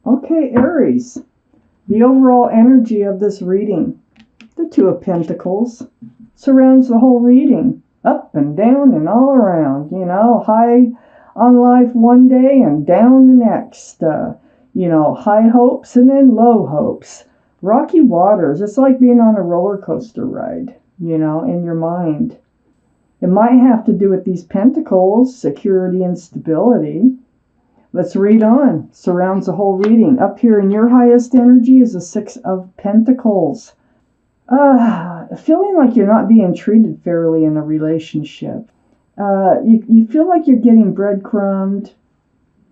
Okay, Aries, the overall energy of this reading, the Two of Pentacles, surrounds the whole reading, up and down and all around, high on life one day and down the next, high hopes and then low hopes, rocky waters. It's like being on a roller coaster ride, in your mind. It might have to do with these pentacles, security and stability. Let's read on. Surrounds the whole reading. Up here in your highest energy is the Six of Pentacles. Feeling like you're not being treated fairly in a relationship. You feel like you're getting breadcrumbed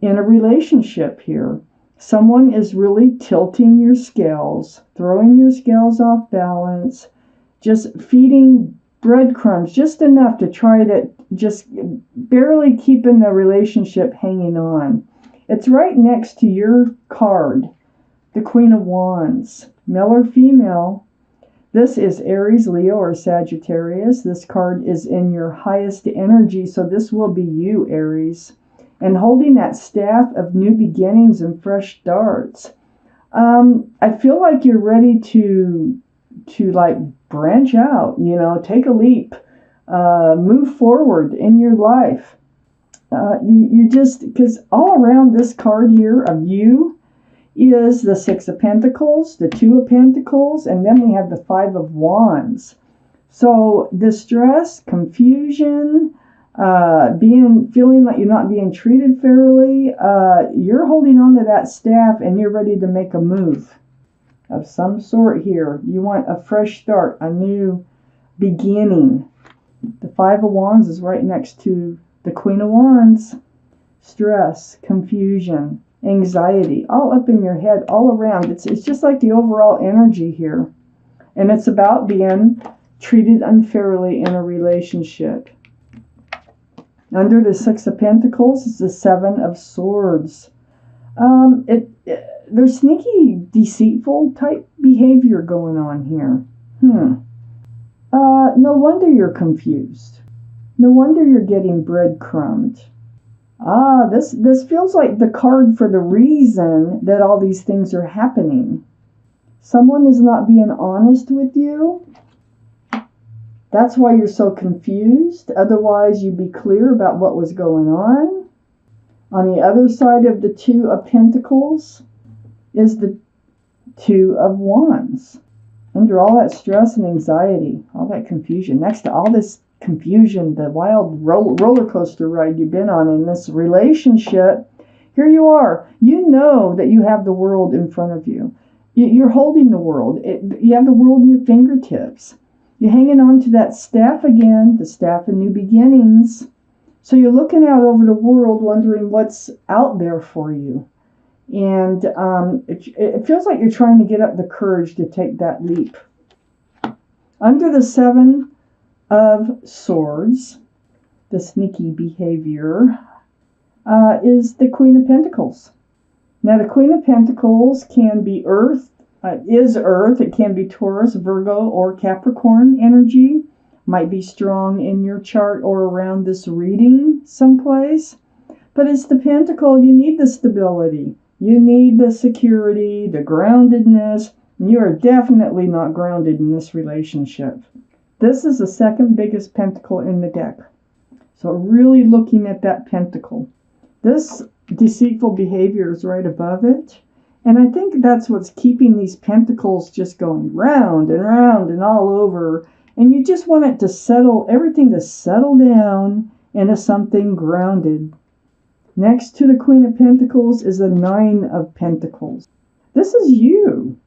in a relationship here. Someone is really tilting your scales, throwing your scales off balance, just feeding breadcrumbs just enough to try to just barely keeping the relationship hanging on. It's right next to your card, the Queen of Wands. Male or female, this is Aries, Leo, or Sagittarius. This card is in your highest energy, so this will be you, Aries. And holding that staff of new beginnings and fresh starts. I feel like you're ready to like branch out, take a leap, move forward in your life. You just, because all around this card here of you is the Six of Pentacles, the Two of Pentacles, and then we have the Five of Wands. So distress, confusion, feeling like you're not being treated fairly, you're holding on to that staff and you're ready to make a move of some sort here. You want a fresh start, a new beginning. The Five of Wands is right next to the Queen of Wands. Stress, confusion, anxiety, all up in your head, all around. It's just like the overall energy here. And it's about being treated unfairly in a relationship. Under the Six of Pentacles is the Seven of Swords. There's sneaky, deceitful type behavior going on here. No wonder you're confused. No wonder you're getting breadcrumbed. This feels like the card for the reason that all these things are happening. Someone is not being honest with you. That's why you're so confused. Otherwise, you'd be clear about what was going on. On the other side of the Two of Pentacles is the Two of Wands. Under all that stress and anxiety, all that confusion, next to all this confusion, the wild roller coaster ride you've been on in this relationship, here you are. You know that you have the world in front of you. You're holding the world. You have the world in your fingertips. You're hanging on to that staff again, the staff of new beginnings. So you're looking out over the world wondering what's out there for you. And it feels like you're trying to get up the courage to take that leap. Under the Seven of Swords, the sneaky behavior, is the Queen of Pentacles. Now, the Queen of Pentacles can be Earth, is Earth. It can be Taurus, Virgo, or Capricorn energy. Might be strong in your chart or around this reading someplace. But it's the Pentacle. You need the stability. You need the security, the groundedness. You are definitely not grounded in this relationship. This is the second biggest pentacle in the deck. So really looking at that pentacle. This deceitful behavior is right above it. And I think that's what's keeping these pentacles just going round and round and all over. And you just want it to settle, everything to settle down into something grounded. Next to the Queen of Pentacles is the Nine of Pentacles. This is you.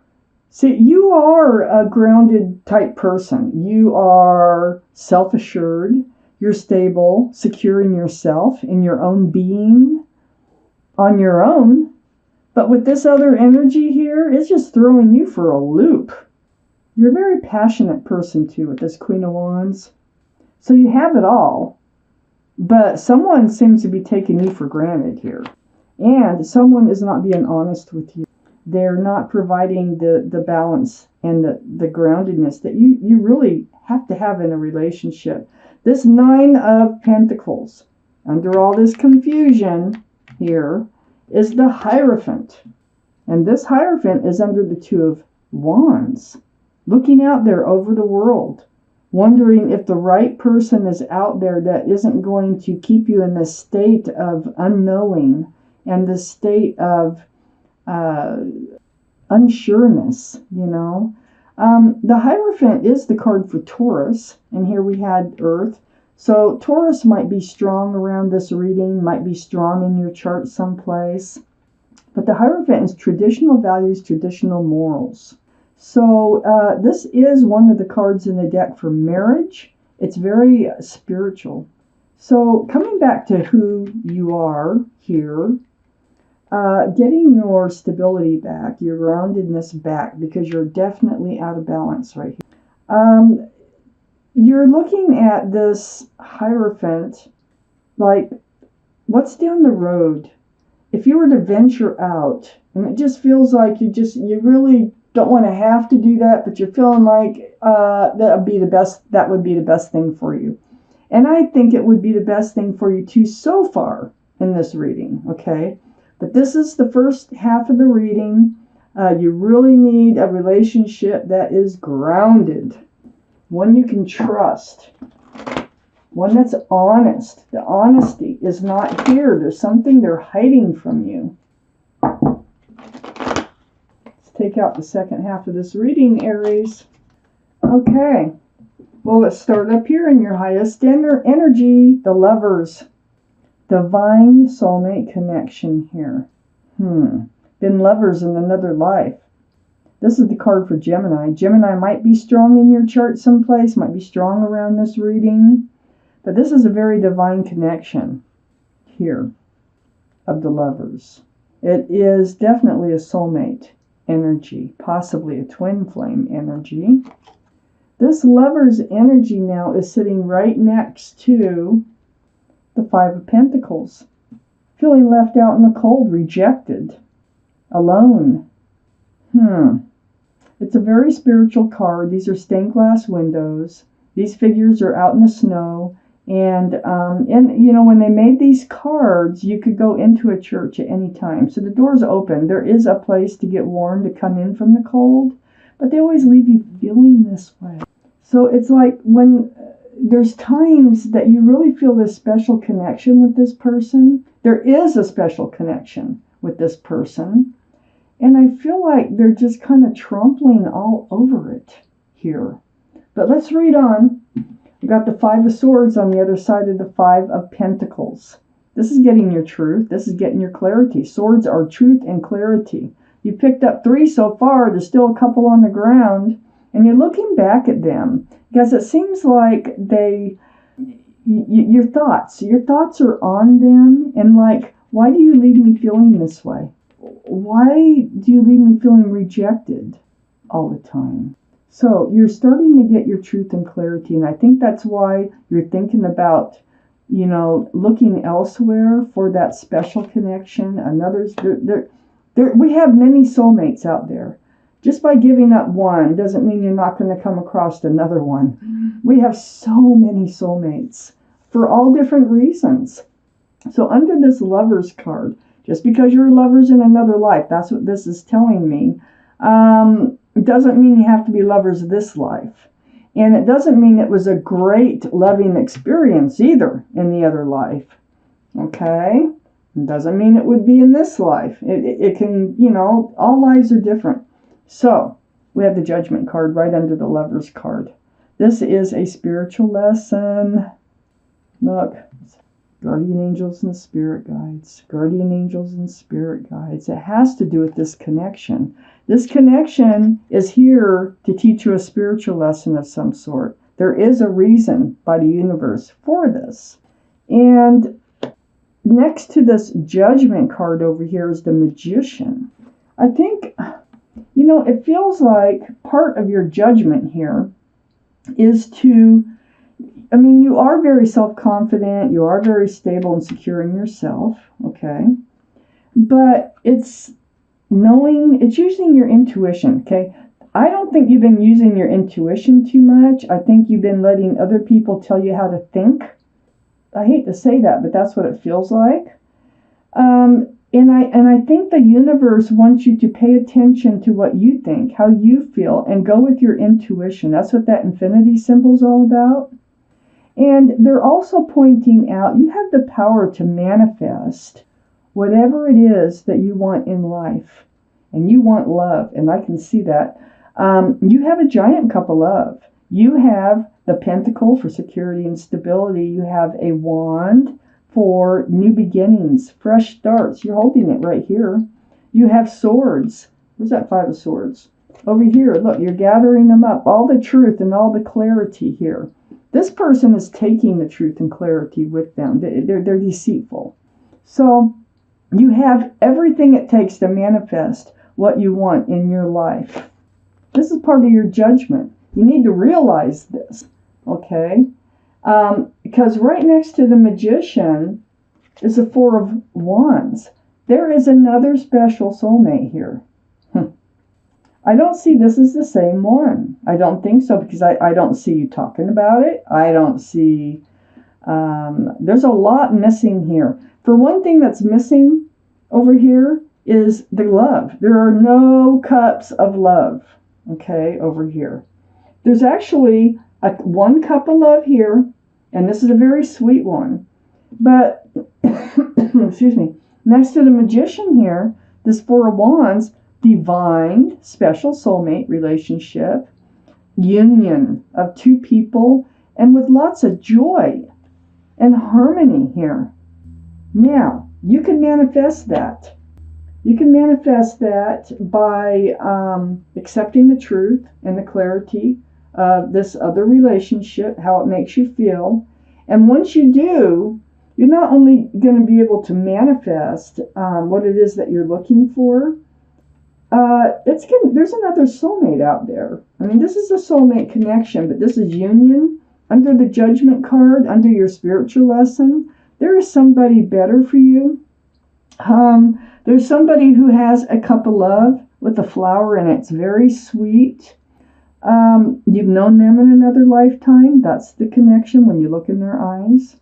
See, you are a grounded type person. You are self-assured. You're stable, secure in yourself, in your own being, on your own. But with this other energy here, it's just throwing you for a loop. You're a very passionate person, too, with this Queen of Wands. So you have it all. But someone seems to be taking you for granted here. And someone is not being honest with you. They're not providing the balance and the groundedness that you really have to have in a relationship. This Nine of Pentacles, under all this confusion here, is the Hierophant. And this Hierophant is under the Two of Wands, looking out there over the world, wondering if the right person is out there that isn't going to keep you in this state of unknowing and this state of unsureness, you know. The Hierophant is the card for Taurus, and here we had Earth. So Taurus might be strong around this reading, might be strong in your chart someplace. But the Hierophant is traditional values, traditional morals. So this is one of the cards in the deck for marriage. It's very spiritual. So coming back to who you are here, getting your stability back, your groundedness back, because you're definitely out of balance right here. You're looking at this Hierophant like, what's down the road? If you were to venture out, and it just feels like you really don't want to have to do that, but you're feeling like that would be the best thing for you. And I think it would be the best thing for you too so far in this reading, okay? But this is the first half of the reading. You really need a relationship that is grounded, one you can trust, one that's honest. The honesty is not here. There's something they're hiding from you. Let's take out the second half of this reading, Aries. Okay. Well, let's start up here in your highest energy, the Lovers. Divine soulmate connection here. Been lovers in another life. This is the card for Gemini. Gemini might be strong in your chart someplace, might be strong around this reading. But this is a very divine connection here of the Lovers. It is definitely a soulmate energy, possibly a twin flame energy. This Lover's energy now is sitting right next to the Five of Pentacles. Feeling left out in the cold, rejected, alone. It's a very spiritual card. These are stained glass windows. These figures are out in the snow. And you know, when they made these cards, you could go into a church at any time. So the door's open. There is a place to get warm, to come in from the cold. But they always leave you feeling this way. So it's like when there's times that you really feel this special connection with this person. There is a special connection with this person. And I feel like they're just kind of trampling all over it here. But let's read on. We got the Five of Swords on the other side of the Five of Pentacles. This is getting your truth. This is getting your clarity. Swords are truth and clarity. You picked up 3 so far. There's still a couple on the ground. And you're looking back at them. Because it seems like your thoughts are on them. And like, why do you leave me feeling this way? Why do you leave me feeling rejected all the time? So you're starting to get your truth and clarity, and I think that's why you're thinking about, you know, looking elsewhere for that special connection. We have many soulmates out there. Just by giving up one doesn't mean you're not going to come across another one. We have so many soulmates for all different reasons. So under this Lovers card, just because you're lovers in another life, that's what this is telling me. It doesn't mean you have to be lovers this life. And it doesn't mean it was a great loving experience either in the other life. Okay? It doesn't mean it would be in this life. It can, you know, all lives are different. So, we have the Judgment card right under the Lovers card. This is a spiritual lesson. Look. Guardian angels and spirit guides. Guardian angels and spirit guides. It has to do with this connection. This connection is here to teach you a spiritual lesson of some sort. There is a reason by the universe for this. And next to this Judgment card over here is the Magician. I think, you know, it feels like part of your judgment here is to, I mean, you are very self-confident, you are very stable and secure in yourself, okay? But it's using your intuition, okay? I don't think you've been using your intuition too much. I think you've been letting other people tell you how to think. I hate to say that, but that's what it feels like. And And I think the universe wants you to pay attention to what you think, how you feel, and go with your intuition. That's what that infinity symbol is all about. And they're also pointing out you have the power to manifest whatever it is that you want in life. And you want love, and I can see that. You have a giant cup of love. You have the pentacle for security and stability. You have a wand for new beginnings, fresh starts. You're holding it right here. You have swords. Where's that 5 of swords? Over here, look, you're gathering them up. All the truth and all the clarity here. This person is taking the truth and clarity with them. They're deceitful. So you have everything it takes to manifest what you want in your life. This is part of your judgment. You need to realize this, okay? Because right next to the Magician is the 4 of Wands. There is another special soulmate here. I don't see this as the same one. I don't think so, because I don't see you talking about it. I don't see... there's a lot missing here. For one thing that's missing over here is the love. There are no cups of love, okay, over here. There's actually one cup of love here, and this is a very sweet one. But, excuse me, next to the Magician here, this 4 of Wands, divine, special soulmate relationship, union of 2 people, and with lots of joy and harmony here. Now, you can manifest that. You can manifest that by accepting the truth and the clarity of this other relationship, how it makes you feel. And once you do, you're not only going to be able to manifest what it is that you're looking for, there's another soulmate out there. I mean, this is a soulmate connection, but this is union. Under the Judgment card, under your spiritual lesson, there is somebody better for you. There's somebody who has a cup of love with a flower in it. It's very sweet. You've known them in another lifetime. That's the connection when you look in their eyes.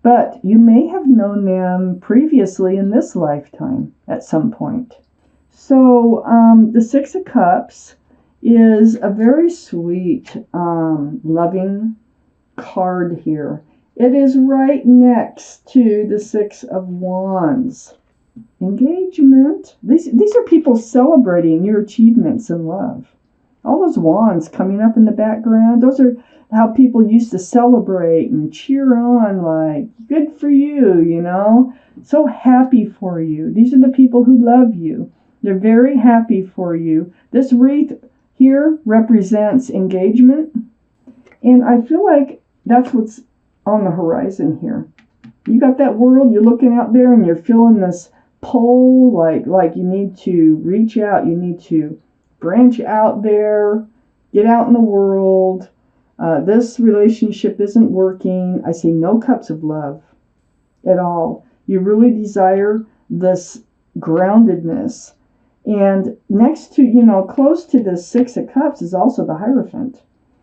But you may have known them previously in this lifetime at some point. So the 6 of Cups is a very sweet, loving card here. It is right next to the 6 of Wands. Engagement. These are people celebrating your achievements in love. All those wands coming up in the background, those are how people used to celebrate and cheer on, like, good for you, you know? So happy for you. These are the people who love you. They're very happy for you. This wreath here represents engagement. And I feel like that's what's on the horizon here. You got that world, you're looking out there and you're feeling this pull, like you need to reach out, you need to branch out there, get out in the world. This relationship isn't working. I see no cups of love at all. You really desire this groundedness. And next to, close to the 6 of Cups is also the Hierophant.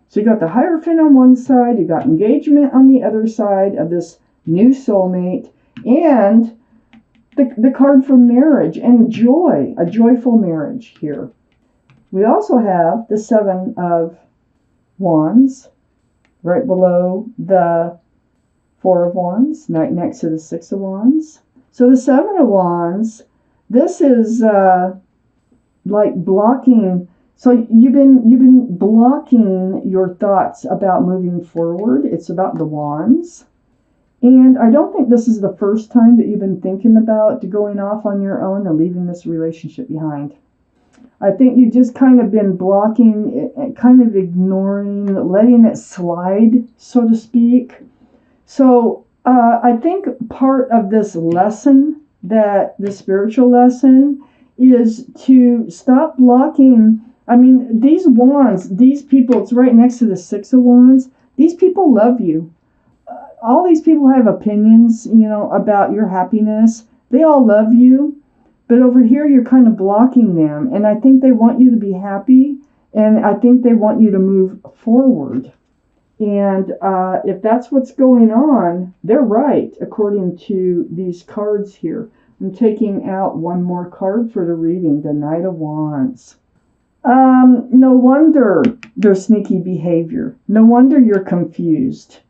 So you got the Hierophant on one side, you got engagement on the other side of this new soulmate, and the card for marriage and joy, a joyful marriage here. We also have the 7 of Wands right below the 4 of Wands, right next to the 6 of Wands. So the 7 of Wands, this is like blocking. So you've been blocking your thoughts about moving forward. It's about the Wands. And I don't think this is the first time that you've been thinking about going off on your own and leaving this relationship behind. I think you've just kind of been blocking it, kind of ignoring, letting it slide, so to speak. So I think part of this lesson, that the spiritual lesson, is to stop blocking. I mean, these wands, these people, it's right next to the 6 of Wands. These people love you. All these people have opinions, about your happiness. They all love you. But over here, you're kind of blocking them. And I think they want you to be happy. And I think they want you to move forward. And if that's what's going on, they're right, according to these cards here. I'm taking out one more card for the reading, the Knight of Wands. No wonder there's sneaky behavior. No wonder you're confused.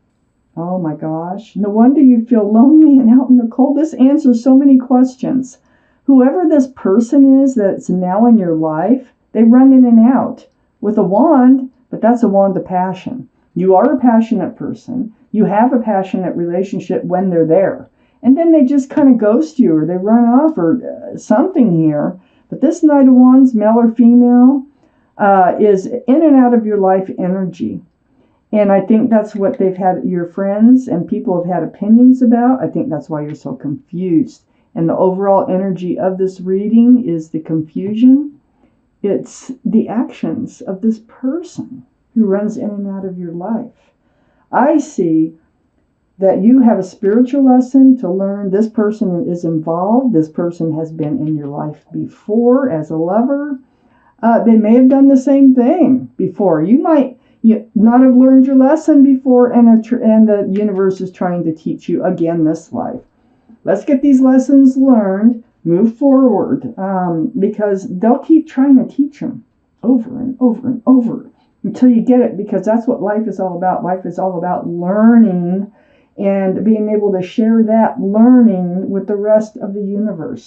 Oh my gosh. No wonder you feel lonely and out in the cold. This answers so many questions. Whoever this person is that's now in your life, they run in and out with a wand, but that's a wand of passion. You are a passionate person. You have a passionate relationship when they're there. And then they just kind of ghost you or they run off or something here. But this Knight of Wands, male or female, is in and out of your life energy. And I think that's what they've had, your friends and people have had opinions about. I think that's why you're so confused. And the overall energy of this reading is the confusion. It's the actions of this person who runs in and out of your life. I see that you have a spiritual lesson to learn. This person is involved. This person has been in your life before as a lover. They may have done the same thing before. You might not have learned your lesson before, and the universe is trying to teach you again this life. Let's get these lessons learned, move forward, because they'll keep trying to teach them over and over and over until you get it, because that's what life is all about. Life is all about learning and being able to share that learning with the rest of the universe.